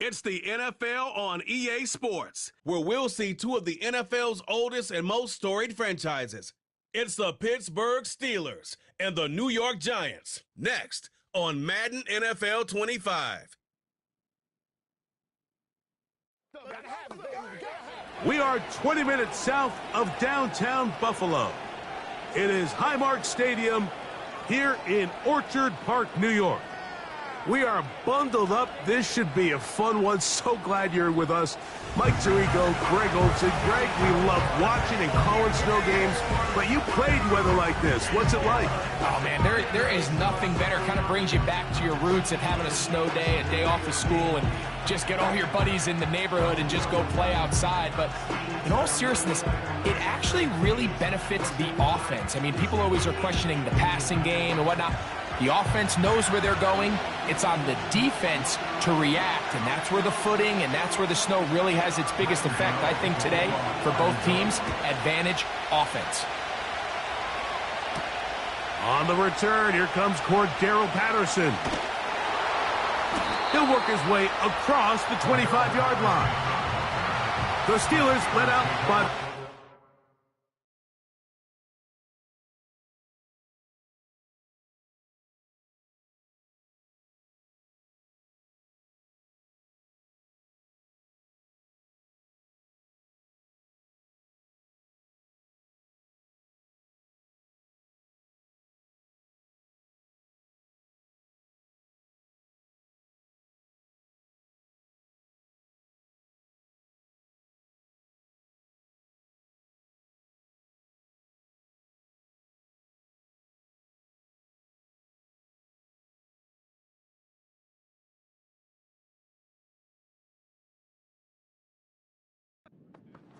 It's the NFL on EA Sports, where we'll see two of the NFL's oldest and most storied franchises. It's the Pittsburgh Steelers and the New York Giants. Next on Madden NFL 25. We are 20 minutes south of downtown Buffalo. It is Highmark Stadium here in Orchard Park, New York. We are bundled up. This should be a fun one. So glad you're with us. Mike Zirigo, Greg Olson. Greg, we love watching and calling snow games, but you played weather like this. What's it like? Oh, man, there is nothing better. Kind of brings you back to your roots of having a snow day, a day off of school, and just get all your buddies in the neighborhood and just go play outside. But in all seriousness, it actually really benefits the offense. I mean, people always are questioning the passing game and whatnot. The offense knows where they're going. It's on the defense to react, and that's where the footing and that's where the snow really has its biggest effect. I think today, for both teams, advantage offense. On the return, here comes Cordero Patterson. He'll work his way across the 25-yard line. The Steelers let out by...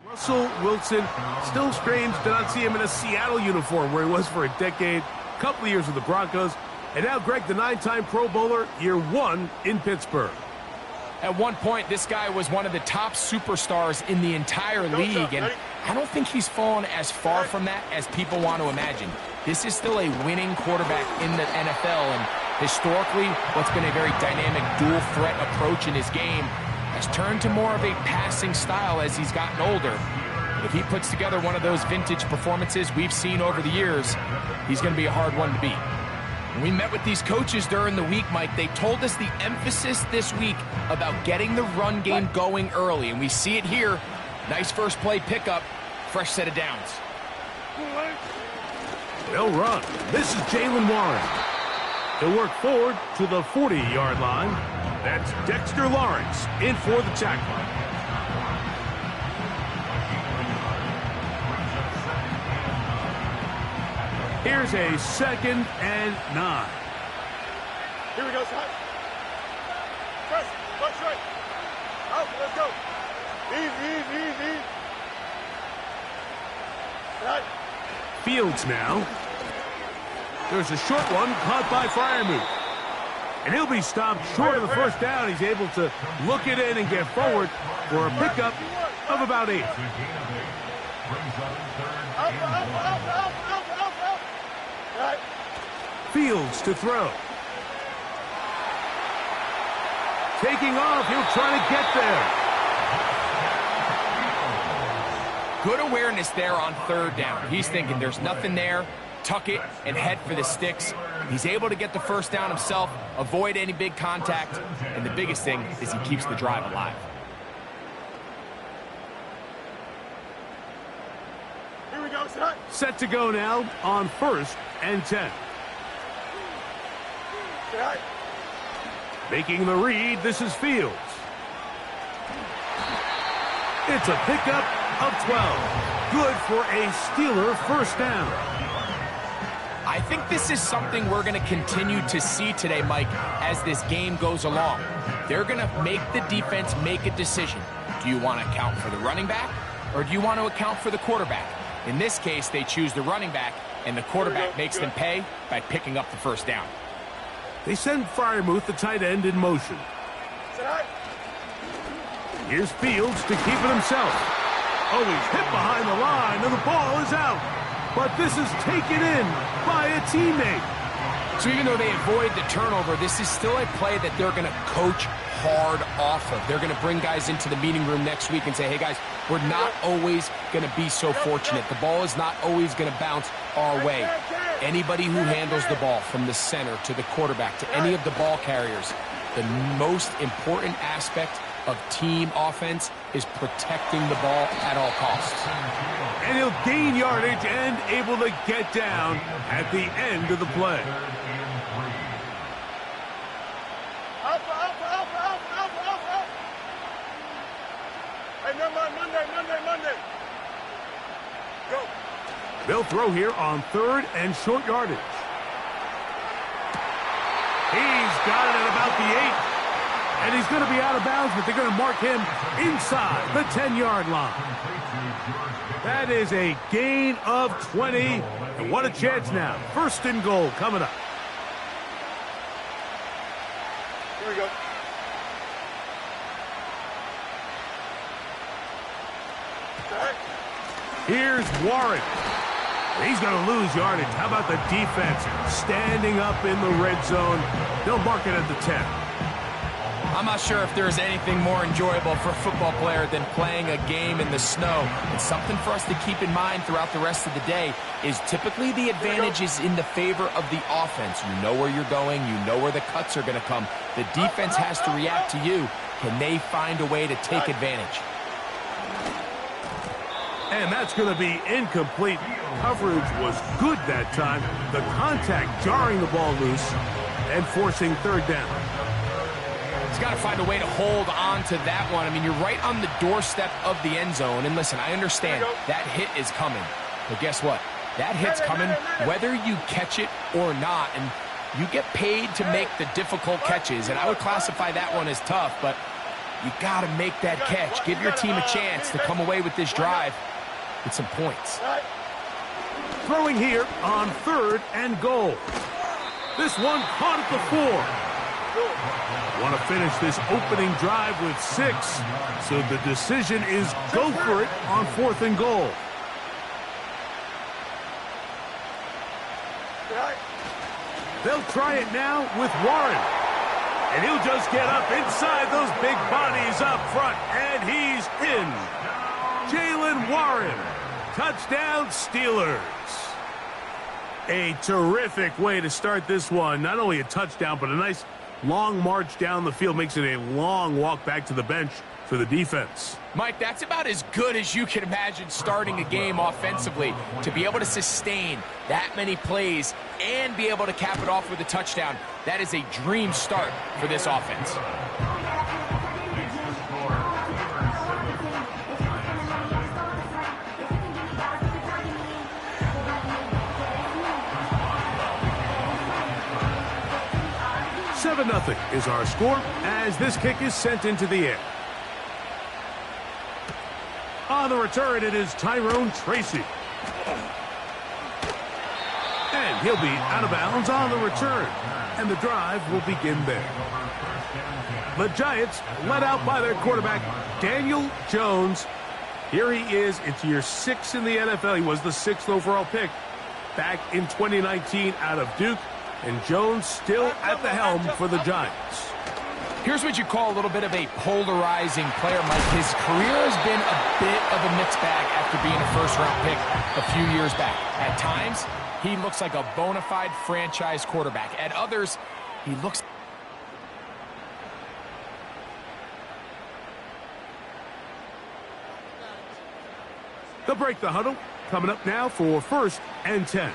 Russell Wilson, still strange to not see him in a Seattle uniform where he was for a decade, a couple of years with the Broncos, and now Greg, the 9-time Pro Bowler, year one in Pittsburgh. At one point, this guy was one of the top superstars in the entire league, and I don't think he's fallen as far from that as people want to imagine. This is still a winning quarterback in the NFL, and historically, what's been a very dynamic dual-threat approach in his game has turned to more of a passing style as he's gotten older. But if he puts together one of those vintage performances we've seen over the years, he's going to be a hard one to beat. When we met with these coaches during the week, Mike, they told us the emphasis this week about getting the run game going early, and we see it here. Nice first play pickup, fresh set of downs. They'll run. This is Jalen Warren. He'll work forward to the 40-yard line. That's Dexter Lawrence in for the tackle. Here's a 2nd and 9. Here we go, son. Press, push right. Out, let's go. Easy. Right. Fields now. There's a short one caught by Freiermuth. And he'll be stopped short of the first down. He's able to look it in and get forward for a pickup of about 8. Fields to throw. Taking off, he'll try to get there. Good awareness there on 3rd down. He's thinking there's nothing there, tuck it and head for the sticks. He's able to get the first down himself, avoid any big contact, and the biggest thing is he keeps the drive alive. Here we go, son. Set to go now on 1st and 10. Right. Making the read, this is Fields. It's a pickup of 12. Good for a Steeler first down. I think this is something we're going to continue to see today, Mike, as this game goes along. They're going to make the defense make a decision. Do you want to account for the running back, or do you want to account for the quarterback? In this case, they choose the running back, and the quarterback makes them pay by picking up the first down. They send Freiermuth, the tight end, in motion. Here's Fields to keep it himself. Oh, he's hit behind the line, and the ball is out. But this is taken in by a teammate. So even though they avoid the turnover, this is still a play that they're going to coach hard off of. They're going to bring guys into the meeting room next week and say, hey, guys, we're not always going to be so fortunate. The ball is not always going to bounce our way. Anybody who handles the ball from the center to the quarterback to any of the ball carriers, the most important aspect of team offense is protecting the ball at all costs. And he'll gain yardage and able to get down at the end of the play. Hey, Monday. Go. They'll throw here on 3rd and short yardage. He's got it at about the 8. And he's going to be out of bounds, but they're going to mark him inside the 10-yard line. That is a gain of 20. And what a chance now. 1st and goal coming up. Here we go. Here's Warren. He's going to lose yardage. How about the defense standing up in the red zone? They'll mark it at the 10. I'm not sure if there's anything more enjoyable for a football player than playing a game in the snow. And something for us to keep in mind throughout the rest of the day is typically the advantage is in the favor of the offense. You know where you're going. You know where the cuts are going to come. The defense has to react to you. Can they find a way to take advantage? And that's going to be incomplete. Coverage was good that time. The contact jarring the ball loose and forcing 3rd down. He's got to find a way to hold on to that one. I mean, you're right on the doorstep of the end zone. And listen, I understand that hit is coming. But guess what? That hit's coming whether you catch it or not. And you get paid to make the difficult catches. And I would classify that one as tough. But you got to make that catch. Give your team a chance to come away with this drive with some points. Throwing here on 3rd and goal. This one caught at the 4. Want to finish this opening drive with 6. So the decision is go for it on 4th and goal. They'll try it now with Warren. And he'll just get up inside those big bodies up front. And he's in. Jalen Warren. Touchdown, Steelers. A terrific way to start this one. Not only a touchdown, but a nice long march down the field. Makes it a long walk back to the bench for the defense. Mike, that's about as good as you can imagine starting a game offensively. To be able to sustain that many plays and be able to cap it off with a touchdown, that is a dream start for this offense. Nothing is our score as this kick is sent into the air. On the return, it is Tyrone Tracy. And he'll be out of bounds on the return. And the drive will begin there. The Giants led out by their quarterback, Daniel Jones. Here he is. It's year 6 in the NFL. He was the 6th overall pick back in 2019 out of Duke. And Jones still at the helm for the Giants. Here's what you call a little bit of a polarizing player, Mike. His career has been a bit of a mixed bag after being a first-round pick a few years back. At times, he looks like a bona fide franchise quarterback. At others, he looks... They'll break the huddle. Coming up now for 1st and 10.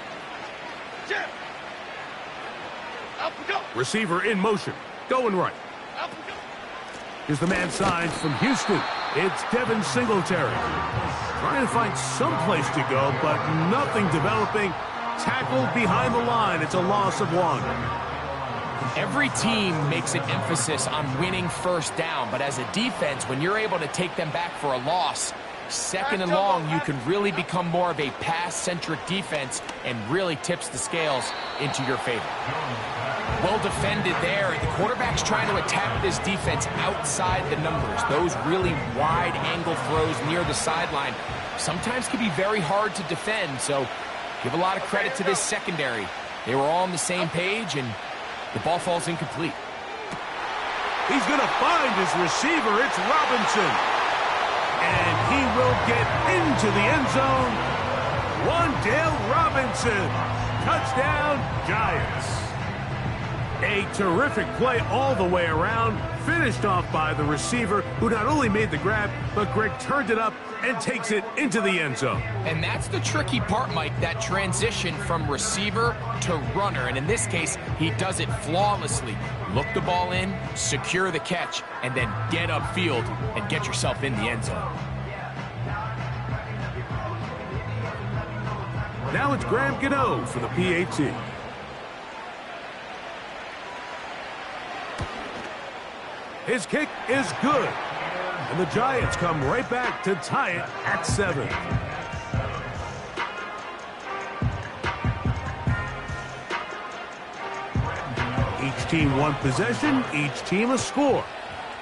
Receiver in motion. Going right. Here's the man signed from Houston. It's Devin Singletary. Trying to find some place to go, but nothing developing. Tackled behind the line. It's a loss of 1. Every team makes an emphasis on winning first down, but as a defense, when you're able to take them back for a loss, 2nd and long, you can really become more of a pass-centric defense and really tips the scales into your favor. Well defended there. The quarterback's trying to attack this defense outside the numbers. Those really wide angle throws near the sideline sometimes can be very hard to defend, so give a lot of credit to this secondary. They were all on the same page, and the ball falls incomplete. He's going to find his receiver. It's Robinson. And he will get into the end zone. Wan'Dale Robinson. Touchdown, Giants. A terrific play all the way around. Finished off by the receiver, who not only made the grab, but Greg turned it up and takes it into the end zone. And that's the tricky part, Mike, that transition from receiver to runner. And in this case, he does it flawlessly. Look the ball in, secure the catch, and then get upfield and get yourself in the end zone. Now it's Graham Gano for the PAT. His kick is good. And the Giants come right back to tie it at 7. Each team one possession, each team a score.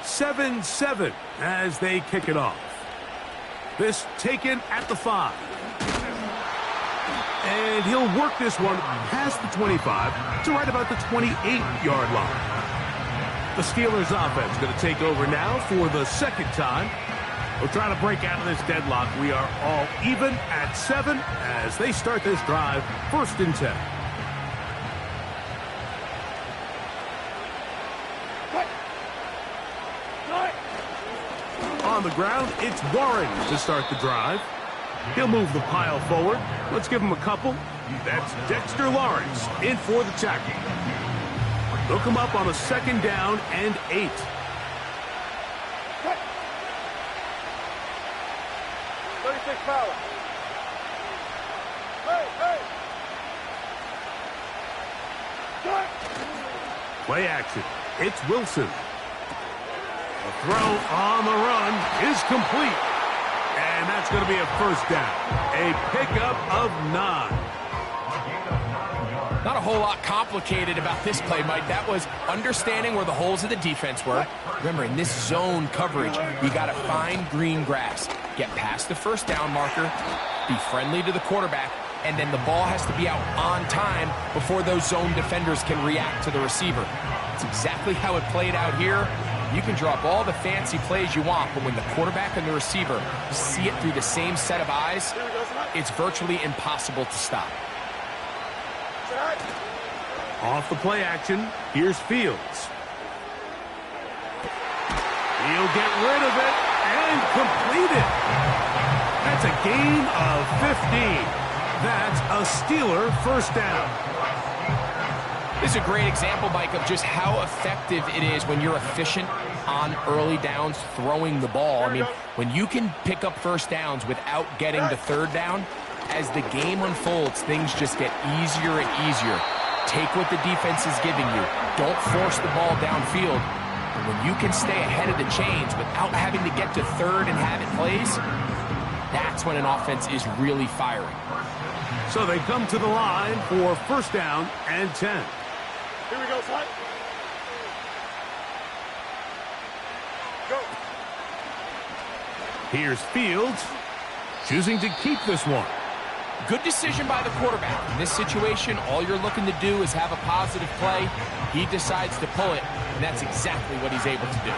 7-7 as they kick it off. This taken at the 5. And he'll work this one past the 25 to right about the 28-yard line. The Steelers offense going to take over now for the second time. We'll try to break out of this deadlock. We are all even at 7 as they start this drive, 1st and 10. On the ground, it's Warren to start the drive. He'll move the pile forward. Let's give him a couple. That's Dexter Lawrence in for the tackle. They'll come up on a 2nd down and 8. Cut. 36 power. Hey. Cut. Play action. It's Wilson. The throw on the run is complete. And that's going to be a 1st down. A pickup of 9. Not a whole lot complicated about this play, Mike. That was understanding where the holes of the defense were. Remember, in this zone coverage, you got to find green grass. Get past the 1st down marker, be friendly to the quarterback, and then the ball has to be out on time before those zone defenders can react to the receiver. That's exactly how it played out here. You can drop all the fancy plays you want, but when the quarterback and the receiver see it through the same set of eyes, it's virtually impossible to stop. Off the play action, here's Fields. He'll get rid of it and complete it. That's a gain of 15. That's a Steeler 1st down. This is a great example, Mike, of just how effective it is when you're efficient on early downs throwing the ball. I mean, when you can pick up 1st downs without getting the 3rd down, as the game unfolds, things just get easier and easier. Take what the defense is giving you. Don't force the ball downfield. And when you can stay ahead of the chains without having to get to 3rd and have it plays, that's when an offense is really firing. So they come to the line for 1st down and 10. Here we go, son. Go. Here's Fields, choosing to keep this one. Good decision by the quarterback. In this situation, all you're looking to do is have a positive play. He decides to pull it, and that's exactly what he's able to do.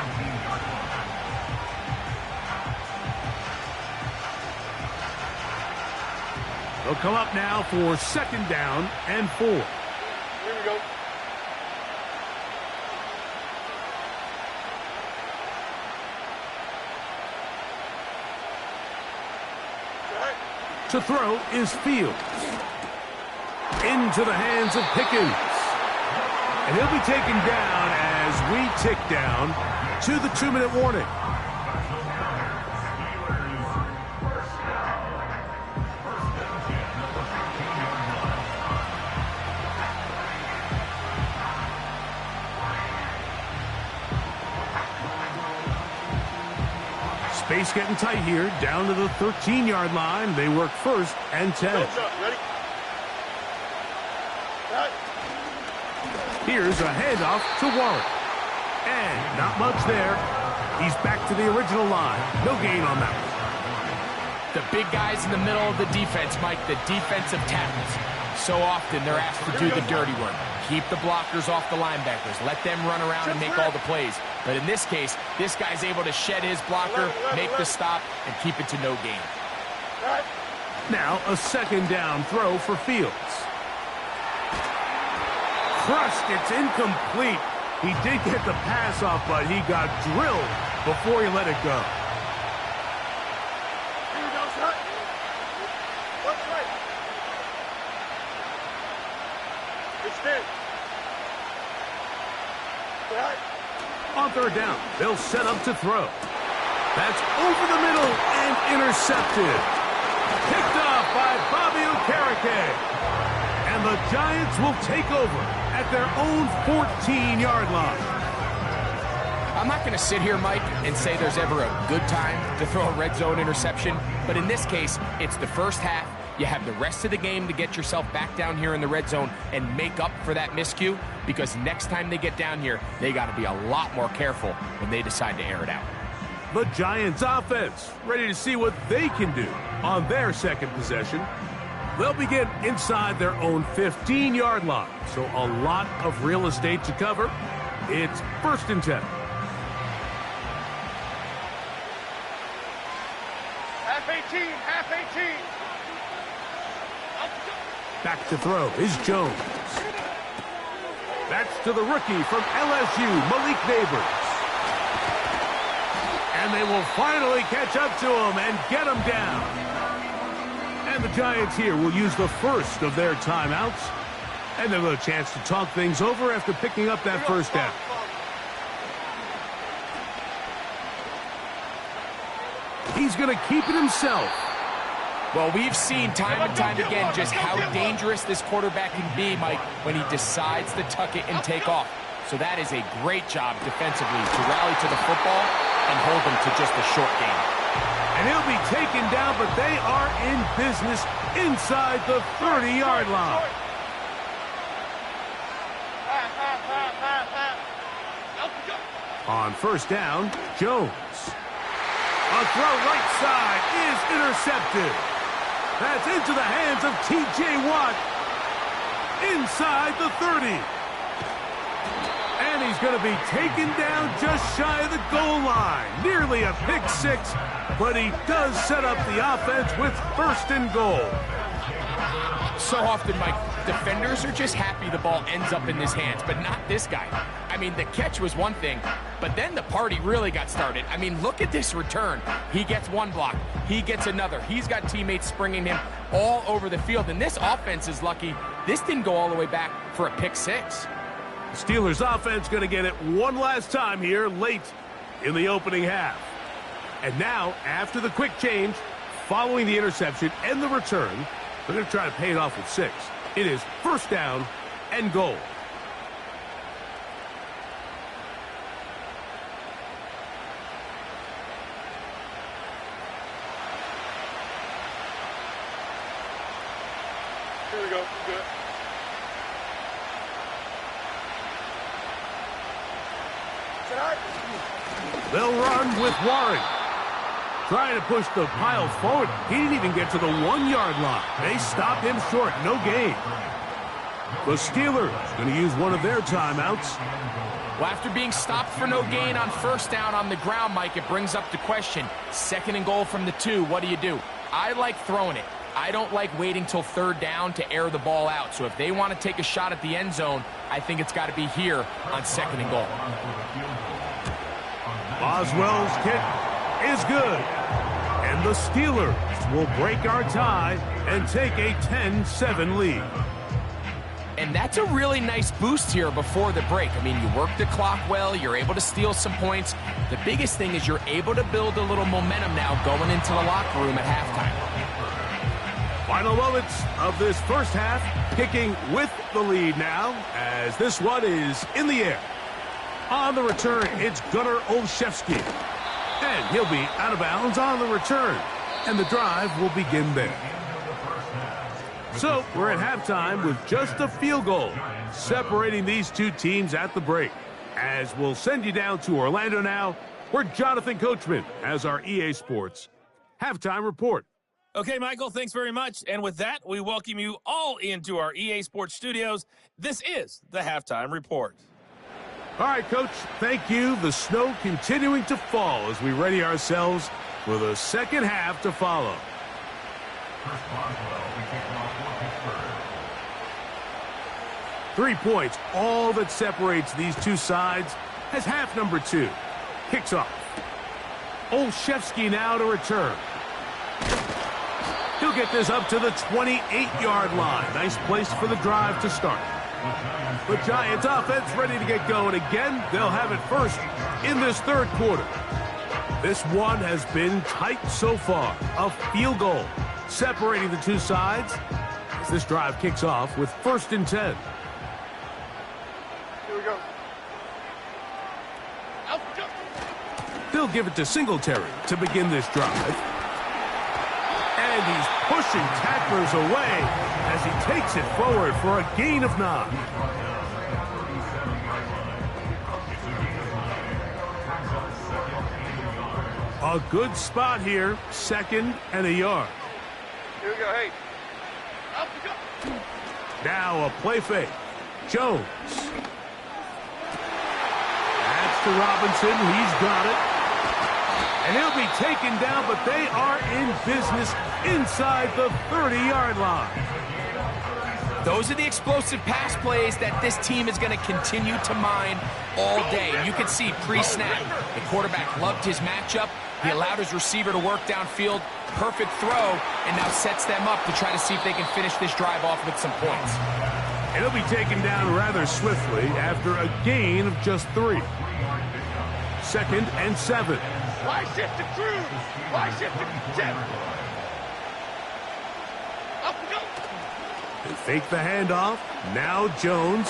They'll come up now for 2nd down and 4. Here we go. To throw is Fields. Into the hands of Pickens. And he'll be taken down as we tick down to the 2-minute warning. Space getting tight here, down to the 13-yard line. They work 1st and 10. Ready? Here's a handoff to Warren. And not much there. He's back to the original line. No gain on that one. The big guys in the middle of the defense, Mike, the defensive tackles. So often they're asked to do the dirty work. Keep the blockers off the linebackers. Let them run around and make all the plays. But in this case, this guy's able to shed his blocker, make the stop, and keep it to no gain. Now a second down throw for Fields. Crushed, it's incomplete. He did get the pass off, but he got drilled before he let it go. Here we go, son. What's right? Extend. Right. On third down, they'll set up to throw. That's over the middle and intercepted. Picked off by Bobby Okereke. And the Giants will take over at their own 14-yard line. I'm not going to sit here, Mike, and say there's ever a good time to throw a red zone interception, but in this case, it's the first half. You have the rest of the game to get yourself back down here in the red zone and make up for that miscue, because next time they get down here, they got to be a lot more careful when they decide to air it out. The Giants offense ready to see what they can do on their second possession. They'll begin inside their own 15-yard line, so a lot of real estate to cover. It's 1st and 10. Half 18, half 18. Back to throw is Jones. That's to the rookie from LSU, Malik Neighbors. And they will finally catch up to him and get him down. And the Giants here will use the first of their timeouts. And they'll have a chance to talk things over after picking up that first down. He's going to keep it himself. Well, we've seen time and time again just how dangerous this quarterback can be, Mike, when he decides to tuck it and take off. So that is a great job defensively to rally to the football and hold them to just a short game. And he'll be taken down, but they are in business inside the 30-yard line. On first down, Jones. A throw right side is intercepted. That's into the hands of T.J. Watt inside the 30. And he's going to be taken down just shy of the goal line. Nearly a pick six, but he does set up the offense with 1st and goal. So often, Mike, defenders are just happy the ball ends up in his hands, but not this guy. I mean, the catch was one thing, but then the party really got started. I mean, look at this return. He gets one block. He gets another. He's got teammates springing him all over the field, and this offense is lucky this didn't go all the way back for a pick six. Steelers offense going to get it one last time here late in the opening half. And now, after the quick change, following the interception and the return, they're going to try to pay it off with 6. It is 1st down and goal. Here we go. Good. They'll run with Warren. Trying to push the pile forward. He didn't even get to the 1-yard line. They stop him short. No gain. The Steelers going to use one of their timeouts. Well, after being stopped for no gain on first down on the ground, Mike, it brings up the question. 2nd and goal from the 2. What do? I like throwing it. I don't like waiting till 3rd down to air the ball out. So if they want to take a shot at the end zone, I think it's got to be here on 2nd and goal. Boswell's kick is good. And the Steelers will break our tie and take a 10-7 lead. And that's a really nice boost here before the break. I mean, you work the clock well. You're able to steal some points. The biggest thing is you're able to build a little momentum now going into the locker room at halftime. Final moments of this first half, kicking with the lead now, as this one is in the air. On the return, it's Gunnar Olszewski. And he'll be out of bounds on the return. And the drive will begin there. So we're at halftime with just a field goal separating these two teams at the break. As we'll send you down to Orlando now, where Jonathan Coachman has our EA Sports halftime report. Okay, Michael, thanks very much. And with that, we welcome you all into our EA Sports studios. This is the Halftime Report. All right, Coach, thank you. The snow continuing to fall as we ready ourselves for the second half to follow. 3 points, all that separates these two sides as half number 2 kicks off. Olszewski now to return. He'll get this up to the 28-yard line. Nice place for the drive to start. The Giants offense ready to get going again. They'll have it first in this third quarter. This one has been tight so far. A field goal separating the two sides as this drive kicks off with 1st and 10. Here we go. Out, go. They'll give it to Singletary to begin this drive. And he's pushing tacklers away as he takes it forward for a gain of 9. A good spot here, 2nd and a yard. Here we go. Hey. Out, go. Now a play fake. Jones. That's to Robinson. He's got it. And he'll be taken down, but they are in business inside the 30-yard line. Those are the explosive pass plays that this team is going to continue to mine all day. You can see pre-snap, the quarterback loved his matchup. He allowed his receiver to work downfield. Perfect throw, and now sets them up to try to see if they can finish this drive off with some points. And he'll be taken down rather swiftly after a gain of just 3. 2nd and 7. Why shift to Cruz? Why shift to Jeff? Up we go. They fake the handoff. Now Jones.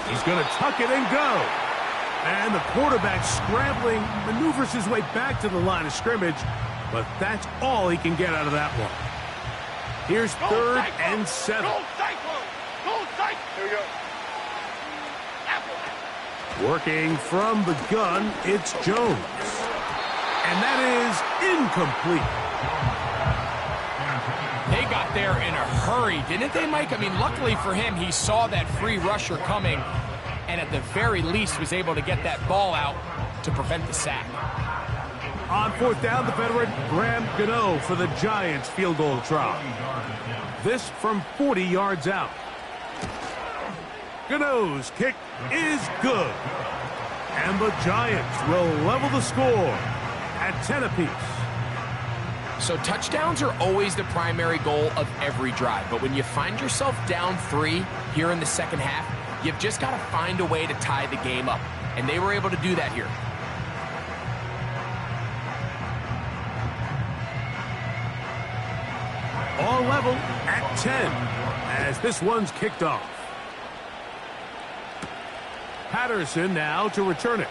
He's going to tuck it and go. And the quarterback scrambling, maneuvers his way back to the line of scrimmage, but that's all he can get out of that one. Here's 3rd and 7. Gold cyclone. Gold cyclone. Here we go. Apple. Working from the gun, it's Jones. And that is incomplete. They got there in a hurry, didn't they, Mike? I mean, luckily for him, he saw that free rusher coming, and at the very least was able to get that ball out to prevent the sack. On 4th down, the veteran Graham Gano for the Giants field goal try. This from 40 yards out. Gano's kick is good. And the Giants will level the score at 10 apiece. So touchdowns are always the primary goal of every drive. But when you find yourself down 3 here in the second half, you've just got to find a way to tie the game up. And they were able to do that here. All level at 10 as this one's kicked off. Patterson now to return it.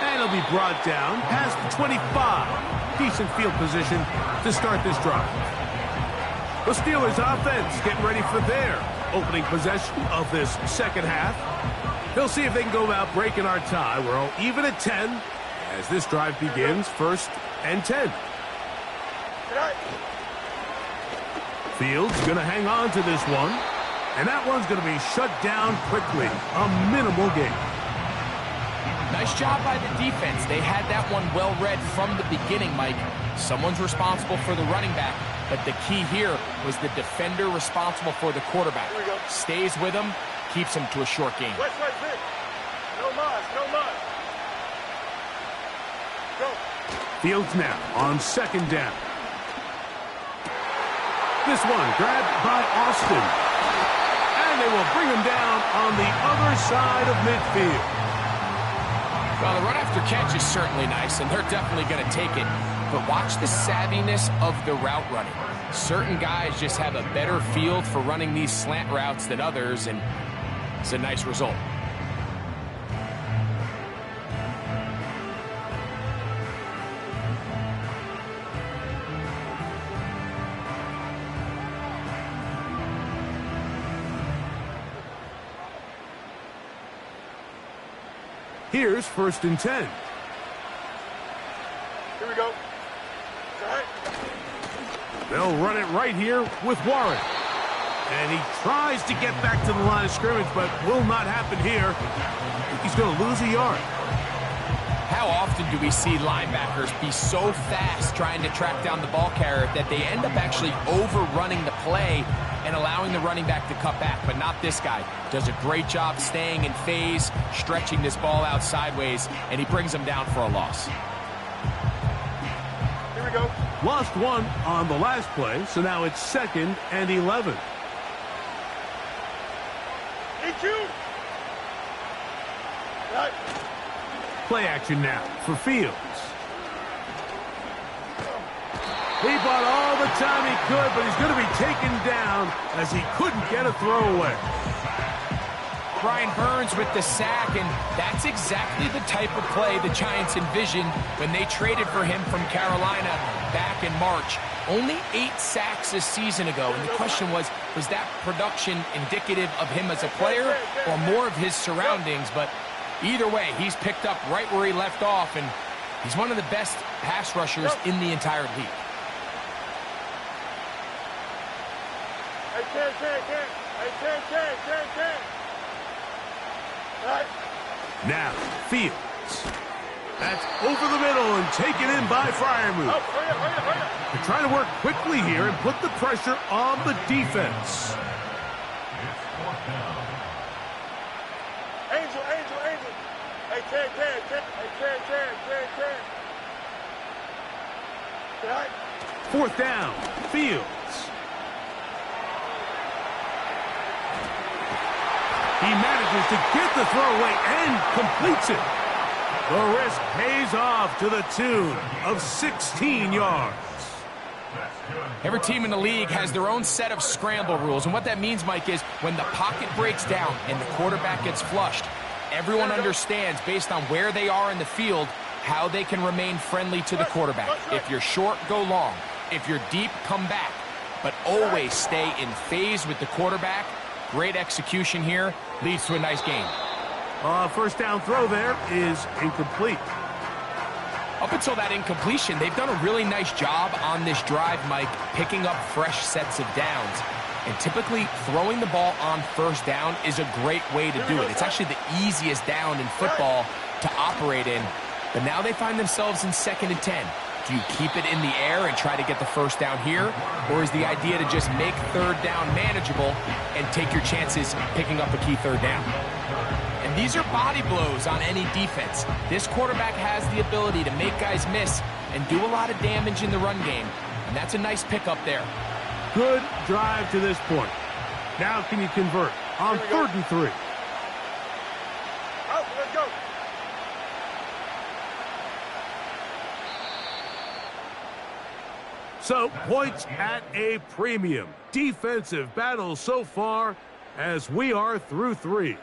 And it'll be brought down past the 25. Decent field position to start this drive. The Steelers offense getting ready for their opening possession of this second half. They'll see if they can go about breaking our tie. We're all even at 10 as this drive begins. 1st and 10. Fields going to hang on to this one. And that one's going to be shut down quickly. A minimal gain. Nice job by the defense. They had that one well read from the beginning, Mike. Someone's responsible for the running back, but the key here was the defender responsible for the quarterback. Stays with him, keeps him to a short game. West, Vic. No mas, no mas. Go. Fields now on 2nd down. This one grabbed by Austin. And they will bring him down on the other side of midfield. Well, the run after catch is certainly nice, and they're definitely going to take it. But watch the savviness of the route running. Certain guys just have a better feel for running these slant routes than others, and it's a nice result. Here's 1st and 10. Here we go. They'll run it right here with Warren. And he tries to get back to the line of scrimmage, but will not happen here. He's going to lose a yard. How often do we see linebackers be so fast trying to track down the ball carrier that they end up actually overrunning the play and allowing the running back to cut back? But not this guy. Does a great job staying in phase, stretching this ball out sideways, and he brings him down for a loss. Here we go. Lost one on the last play, so now it's 2nd and 11. EQ. Right. Play action now for Fields. He bought all the time he could, but he's going to be taken down as he couldn't get a throwaway. Brian Burns with the sack, and that's exactly the type of play the Giants envisioned when they traded for him from Carolina back in March. Only 8 sacks a season ago, and the question was that production indicative of him as a player or more of his surroundings? But either way, he's picked up right where he left off, and he's one of the best pass rushers in the entire league. Now, Fields. That's over the middle and taken in by Freiermuth. They're trying to work quickly here and put the pressure on the defense. Angel. Hey, Ted. Right. 4th down, Fields. He manages to get the throw away and completes it. The risk pays off to the tune of 16 yards. Every team in the league has their own set of scramble rules, and what that means, Mike, is when the pocket breaks down and the quarterback gets flushed, everyone understands, based on where they are in the field, how they can remain friendly to the quarterback. If you're short, go long. If you're deep, come back. But always stay in phase with the quarterback. Great execution here. Leads to a nice game. First down throw there is incomplete. Up until that incompletion, they've done a really nice job on this drive, Mike, picking up fresh sets of downs. And typically, throwing the ball on first down is a great way to do it. It's actually the easiest down in football to operate in. But now they find themselves in 2nd and 10. Do you keep it in the air and try to get the first down here? Or is the idea to just make 3rd down manageable and take your chances picking up a key 3rd down? And these are body blows on any defense. This quarterback has the ability to make guys miss and do a lot of damage in the run game. And that's a nice pickup there. Good drive to this point. Now can you convert on 3rd and 3? Out, let's go. So, points at a premium. Defensive battle so far as we are through 3.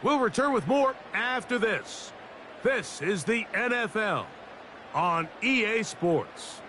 We'll return with more after this. This is the NFL on EA Sports.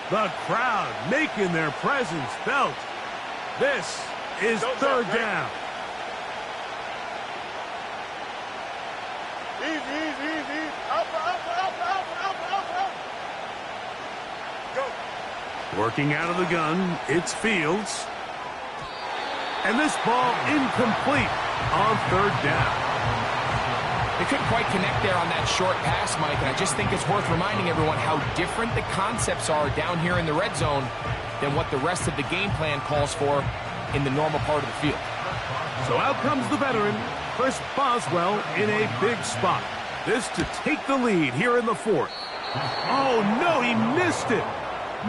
The crowd making their presence felt. This is 3rd down. Easy. Alpha. Go. Working out of the gun, it's Fields. And this ball incomplete on 3rd down. They couldn't quite connect there on that short pass, Mike, and I just think it's worth reminding everyone how different the concepts are down here in the red zone than what the rest of the game plan calls for in the normal part of the field. So out comes the veteran, Chris Boswell, in a big spot. This to take the lead here in the 4th. Oh, no, he missed it.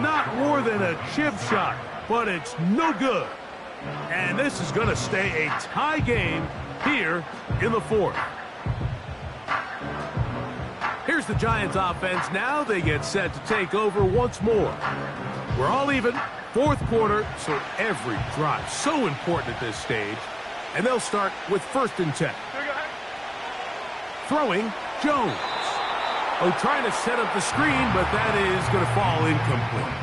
Not more than a chip shot, but it's no good. And this is going to stay a tie game here in the 4th. Here's the Giants offense. Now they get set to take over once more. We're all even. 4th quarter, so every drive so important at this stage. And they'll start with 1st and 10. Throwing, Jones. Oh, trying to set up the screen, but that is going to fall incomplete.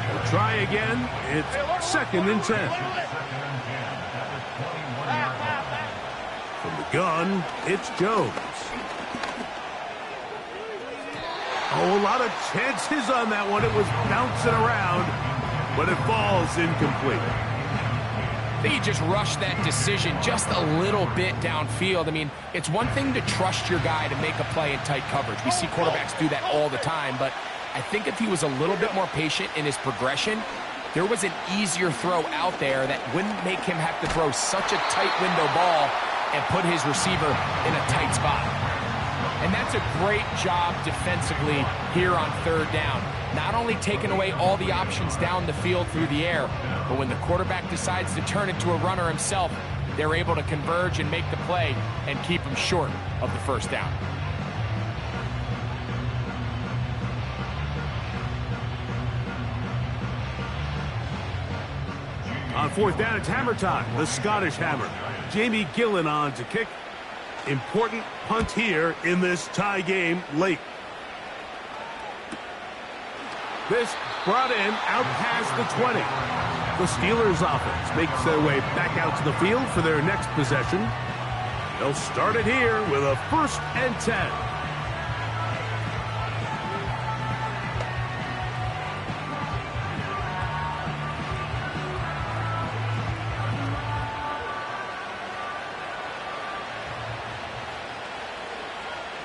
They'll try again. It's 2nd and 10. From the gun, it's Jones. Oh, a lot of chances on that one. It was bouncing around, but it falls incomplete. I think he just rushed that decision just a little bit downfield. I mean, it's one thing to trust your guy to make a play in tight coverage. We see quarterbacks do that all the time, but I think if he was a little bit more patient in his progression, there was an easier throw out there that wouldn't make him have to throw such a tight window ball and put his receiver in a tight spot. And that's a great job defensively here on 3rd down. Not only taking away all the options down the field through the air, but when the quarterback decides to turn into a runner himself, they're able to converge and make the play and keep him short of the 1st down. On 4th down, it's hammer time. The Scottish Hammer. Jamie Gillen on to kick. Important punt here in this tie game late. This brought in out past the 20. The Steelers offense makes their way back out to the field for their next possession. They'll start it here with a 1st and 10.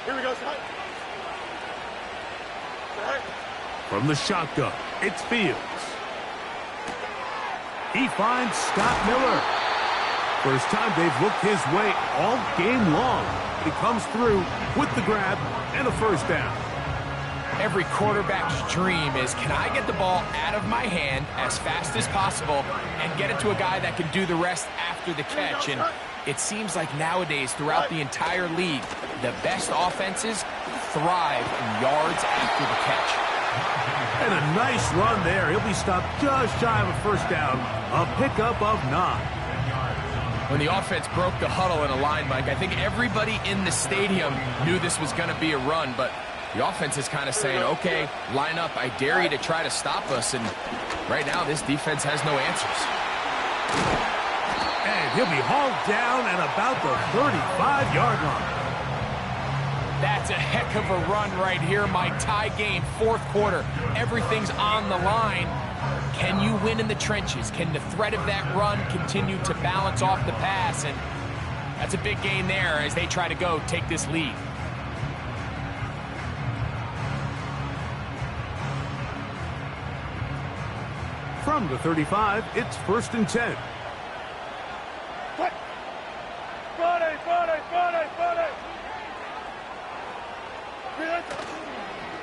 Here we go, From the shotgun, it's Fields. He finds Scott Miller. First time they've looked his way all game long. He comes through with the grab and a 1st down. Every quarterback's dream is, can I get the ball out of my hand as fast as possible and get it to a guy that can do the rest after the catch? And it seems like nowadays, throughout the entire league, the best offenses thrive in yards after the catch. And a nice run there. He'll be stopped just shy of a 1st down. A pickup of 9. When the offense broke the huddle in a line, Mike, I think everybody in the stadium knew this was going to be a run, but the offense is kind of saying, okay, line up. I dare you to try to stop us. And right now, this defense has no answers. And he'll be hauled down at about the 35-yard line. That's a heck of a run right here, Mike. Tie game, 4th quarter. Everything's on the line. Can you win in the trenches? Can the threat of that run continue to balance off the pass? And that's a big gain there as they try to go take this lead. From the 35, it's 1st and 10.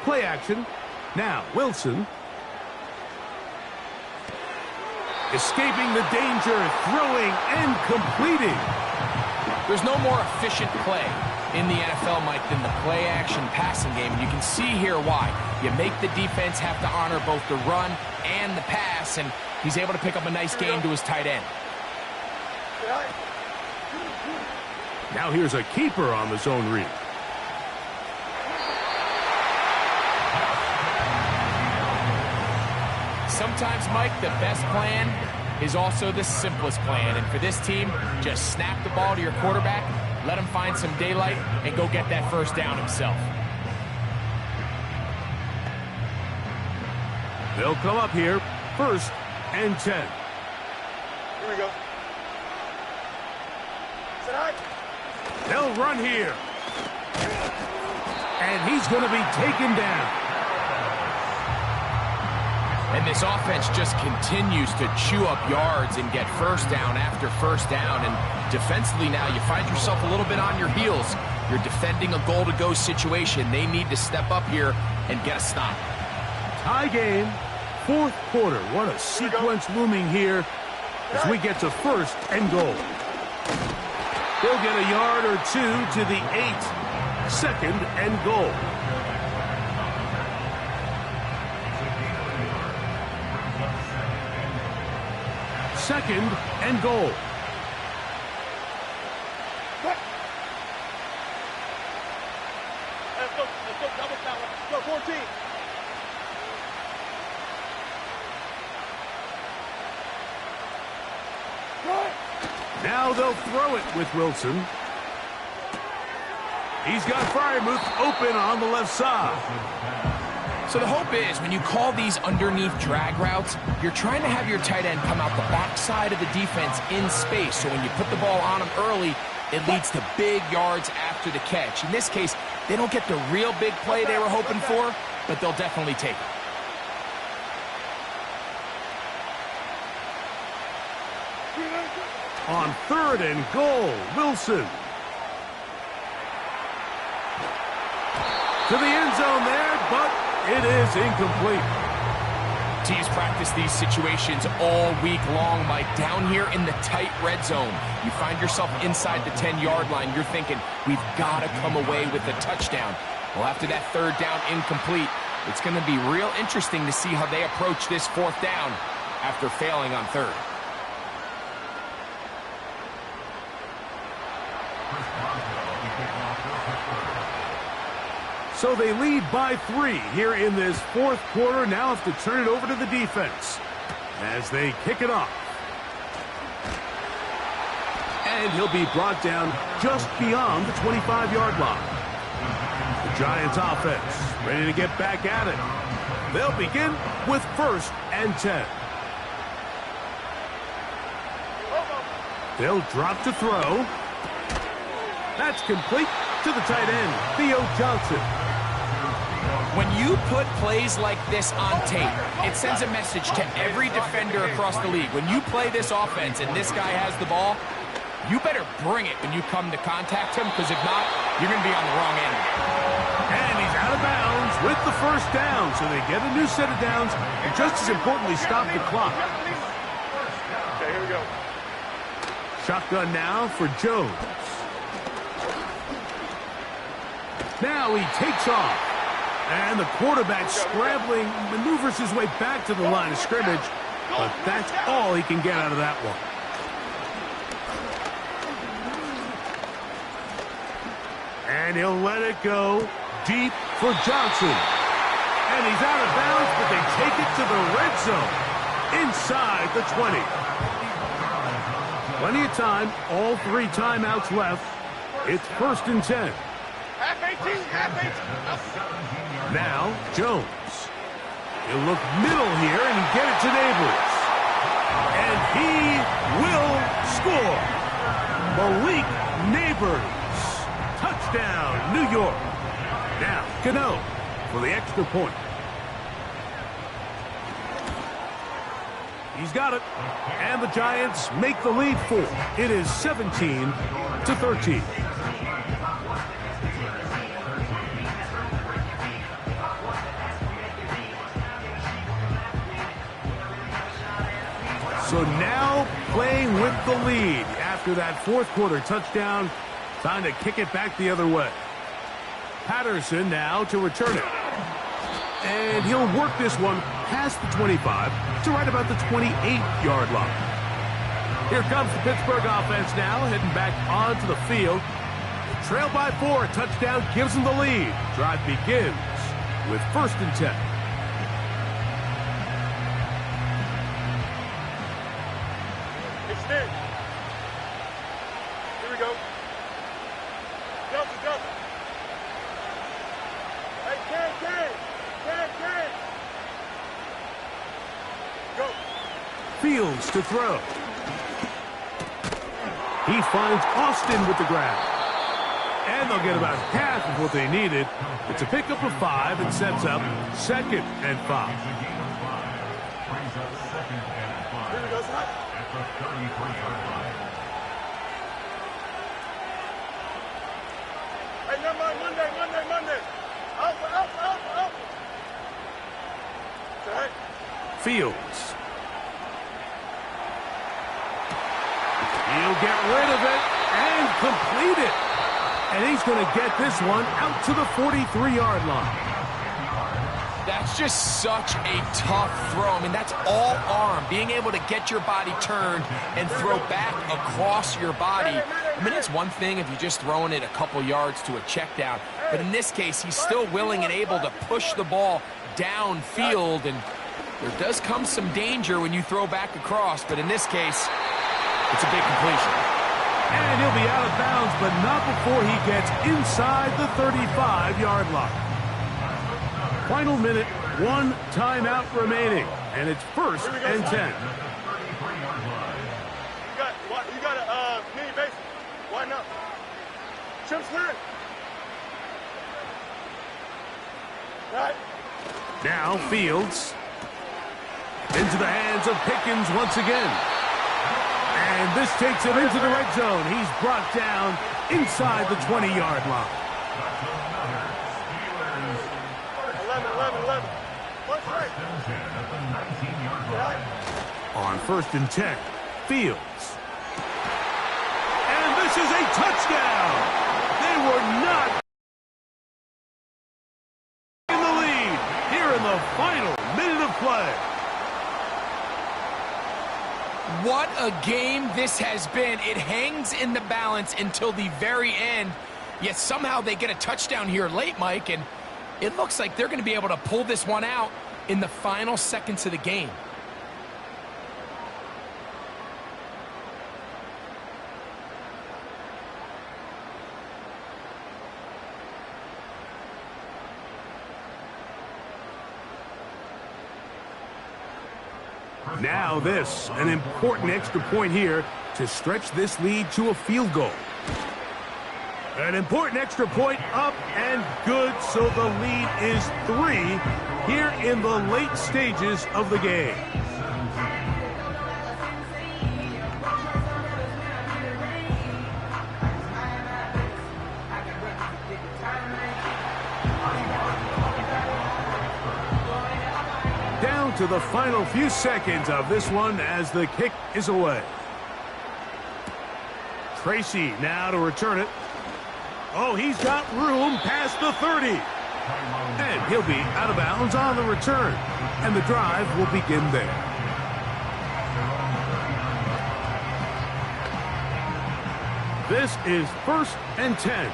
Play action. Now, Wilson. Escaping the danger, throwing and completing. There's no more efficient play in the NFL, Mike, than the play-action passing game. And you can see here why. You make the defense have to honor both the run and the pass, and he's able to pick up a nice gain to his tight end. Now here's a keeper on the zone read. Sometimes, Mike, the best plan is also the simplest plan. And for this team, just snap the ball to your quarterback, let him find some daylight, and go get that 1st down himself. They'll come up here, 1st and 10. Here we go. They'll run here. And he's going to be taken down. And this offense just continues to chew up yards and get 1st down after 1st down. And defensively now, you find yourself a little bit on your heels. You're defending a goal-to-go situation. They need to step up here and get a stop. Tie game, 4th quarter. What a sequence looming here as we get to 1st and goal. They'll get a yard or 2 to the 8. 2nd and goal. Second and goal. 15. Now they'll throw it with Wilson. He's got Fryermuth open on the left side. So the hope is when you call these underneath drag routes, you're trying to have your tight end come out the backside of the defense in space. So when you put the ball on him early, it leads to big yards after the catch. In this case, they don't get the real big play they were hoping for, but they'll definitely take it. On 3rd and goal, Wilson. To the end zone there, but it is incomplete. Teams practice these situations all week long, Mike. Down here in the tight red zone, you find yourself inside the 10-yard line. You're thinking, we've got to come away with a touchdown. Well, after that 3rd down incomplete, it's going to be real interesting to see how they approach this 4th down after failing on 3rd. So they lead by 3 here in this 4th quarter. Now have to turn it over to the defense as they kick it off. And he'll be brought down just beyond the 25-yard line. The Giants offense ready to get back at it. They'll begin with 1st and 10. They'll drop to throw. That's complete to the tight end, Theo Johnson. When you put plays like this on tape, it sends a message to every defender across the league. When you play this offense and this guy has the ball, you better bring it when you come to contact him, because if not, you're going to be on the wrong end. And he's out of bounds with the 1st down, so they get a new set of downs, and just as importantly, stop the clock. Okay, here we go. Shotgun now for Jones. Now he takes off. And the quarterback scrambling, maneuvers his way back to the line of scrimmage. But that's all he can get out of that one. And he'll let it go deep for Johnson. And he's out of bounds, but they take it to the red zone. Inside the 20. Plenty of time, all 3 timeouts left. It's 1st and 10. Half 18, half 18. Now, Jones. He'll look middle here and get it to Neighbors. And he will score. Malik Neighbors. Touchdown, New York. Now, Cano for the extra point. He's got it. And the Giants make the lead 4. It is 17-13. So now playing with the lead after that 4th quarter touchdown. Time to kick it back the other way. Patterson now to return it. And he'll work this one past the 25 to right about the 28-yard line. Here comes the Pittsburgh offense now, heading back onto the field. Trail by 4, a touchdown gives them the lead. Drive begins with 1st and 10. Here we go. Johnson, Johnson. Hey, Ken. Go. Fields to throw. He finds Austin with the grab. And they'll get about half of what they needed. It's a pickup of 5 and sets up 2nd and 5. Here we go, son. Hey, never mind. Monday. Out. Say, Fields. He'll get rid of it and complete it. And he's going to get this one out to the 43-yard line. That's just such a tough throw. I mean, that's all arm. Being able to get your body turned and throw back across your body. I mean, it's one thing if you're just throwing it a couple yards to a check down, but in this case, he's still willing and able to push the ball downfield, and there does come some danger when you throw back across, but in this case, it's a big completion. And he'll be out of bounds, but not before he gets inside the 35-yard line. Final minute, 1 timeout remaining, and it's 1st and 10. You got a mini base. Why not? Chip's clear. Right. Now Fields. Into the hands of Pickens once again. And this takes him into the red zone. He's brought down inside the 20-yard line. 11. What's right? On 1st and 10, Fields. And this is a touchdown. They were not in the lead here in the final minute of play. What a game this has been. It hangs in the balance until the very end, yet somehow they get a touchdown here late, Mike, and it looks like they're going to be able to pull this one out in the final seconds of the game. Now this, an important extra point here to stretch this lead to a field goal. An important extra point up and good, so the lead is 3 here in the late stages of the game. Down to the final few seconds of this one as the kick is away. Tracy now to return it. Oh, he's got room past the 30. And he'll be out of bounds on the return. And the drive will begin there. This is 1st and 10.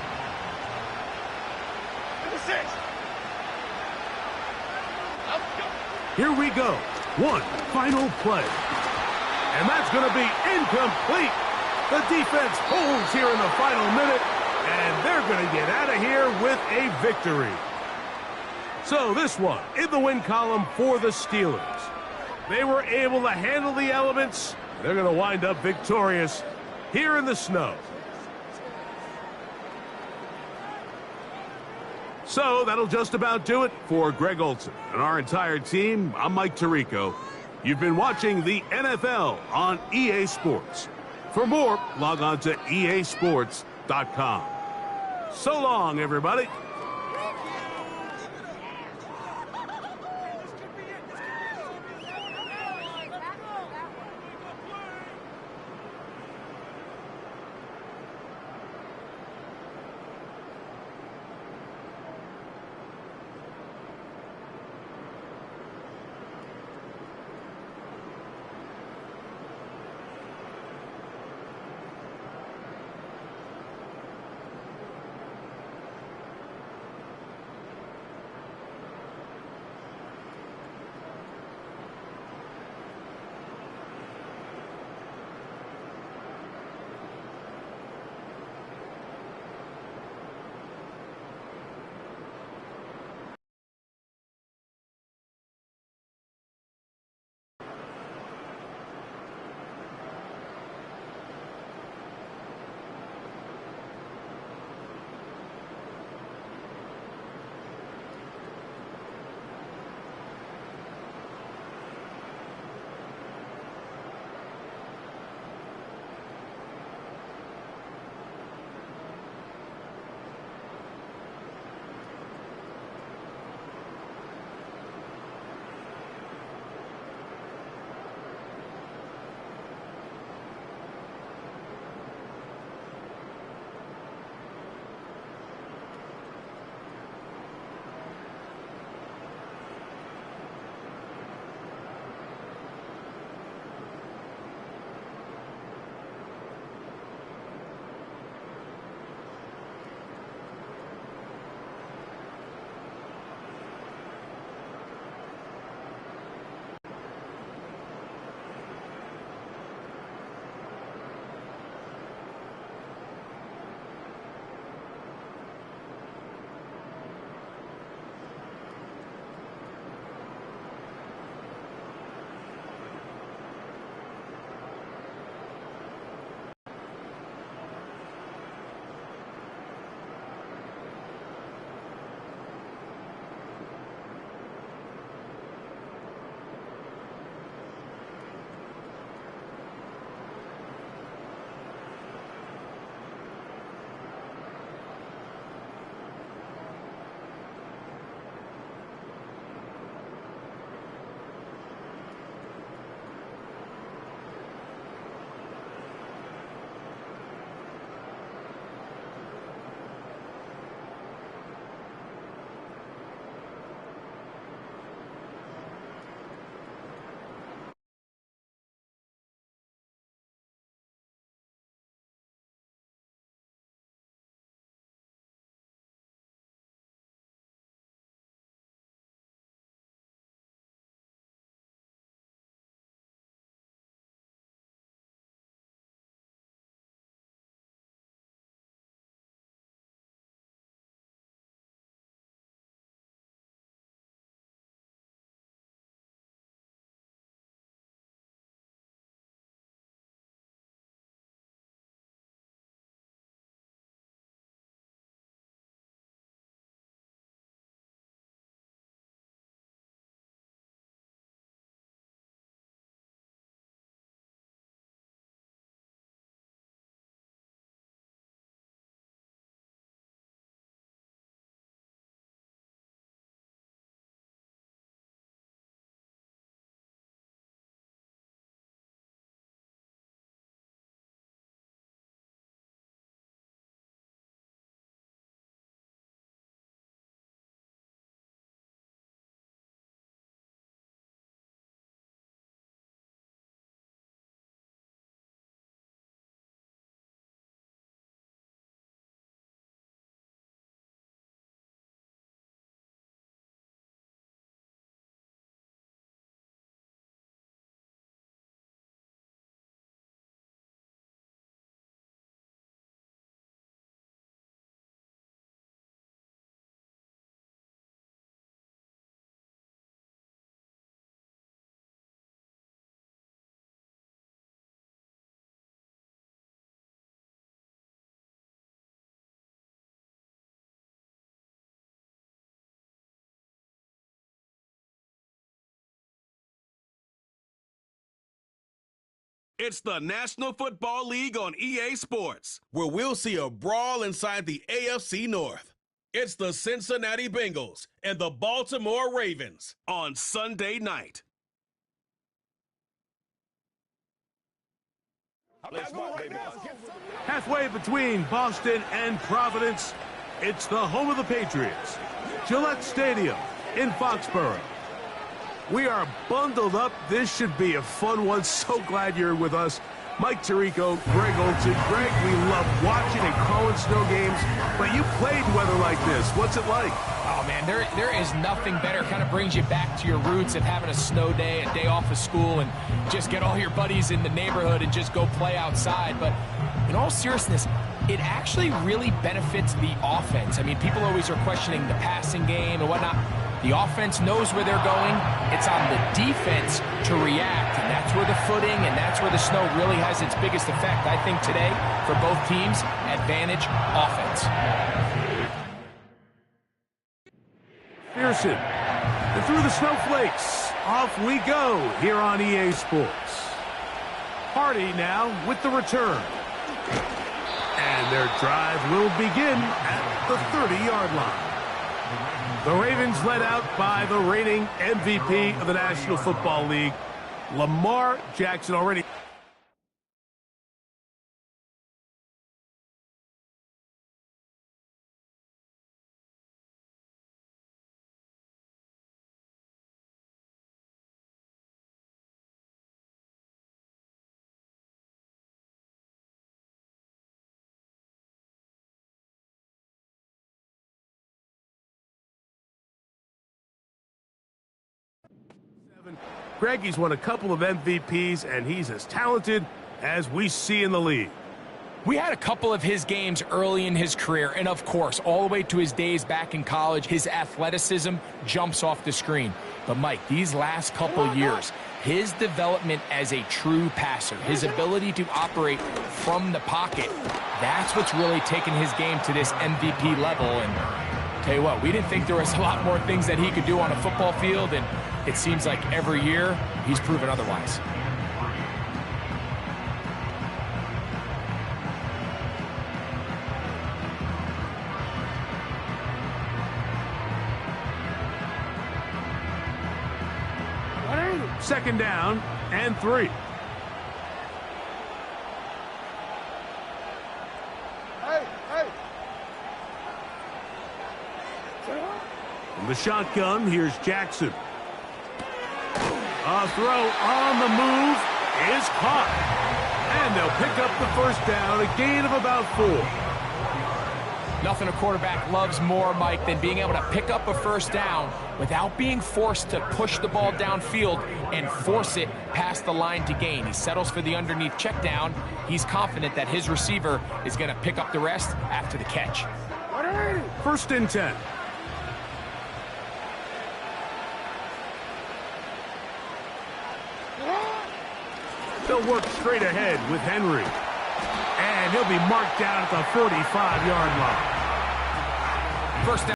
Here we go. One final play. And that's going to be incomplete. The defense holds here in the final minute, and they're going to get out of here with a victory. So this one in the win column for the Steelers. They were able to handle the elements. They're going to wind up victorious here in the snow. So that'll just about do it for Greg Olson and our entire team. I'm Mike Tirico. You've been watching the NFL on EA Sports. For more, log on to easports.com. So long, everybody. It's the National Football League on EA Sports, where we'll see a brawl inside the AFC North. It's the Cincinnati Bengals and the Baltimore Ravens on Sunday night. Halfway between Boston and Providence, it's the home of the Patriots, Gillette Stadium in Foxborough. We are bundled up. This should be a fun one. So glad you're with us. Mike Tirico, Greg Olson. Greg, we love watching and calling snow games, but you played weather like this. What's it like? Oh, man, there is nothing better. Kind of brings you back to your roots of having a snow day, a day off of school, and just get all your buddies in the neighborhood and just go play outside. But in all seriousness, it actually really benefits the offense. I mean, people always are questioning the passing game and whatnot. The offense knows where they're going. It's on the defense to react, and that's where the footing and that's where the snow really has its biggest effect. I think today, for both teams, advantage offense. Pearson. And through the snowflakes, off we go here on EA Sports. Hardy now with the return. And their drive will begin at the 30-yard line. The Ravens led out by the reigning MVP of the National Football League, Lamar Jackson, already. Greggy's won a couple of MVPs, and he's as talented as we see in the league. We had a couple of his games early in his career, and of course, all the way to his days back in college, his athleticism jumps off the screen. But Mike, these last couple years, his development as a true passer, his ability to operate from the pocket, that's what's really taken his game to this MVP level. And tell you what, we didn't think there was a lot more things that he could do on a football field, and it seems like every year he's proven otherwise. Second down and 3. From the shotgun, here's Jackson. A throw on the move is caught. And they'll pick up the first down, a gain of about 4. Nothing a quarterback loves more, Mike, than being able to pick up a first down without being forced to push the ball downfield and force it past the line to gain. He settles for the underneath check down. He's confident that his receiver is going to pick up the rest after the catch. First and 10. They'll work straight ahead with Henry. And he'll be marked down at the 45-yard line. First down.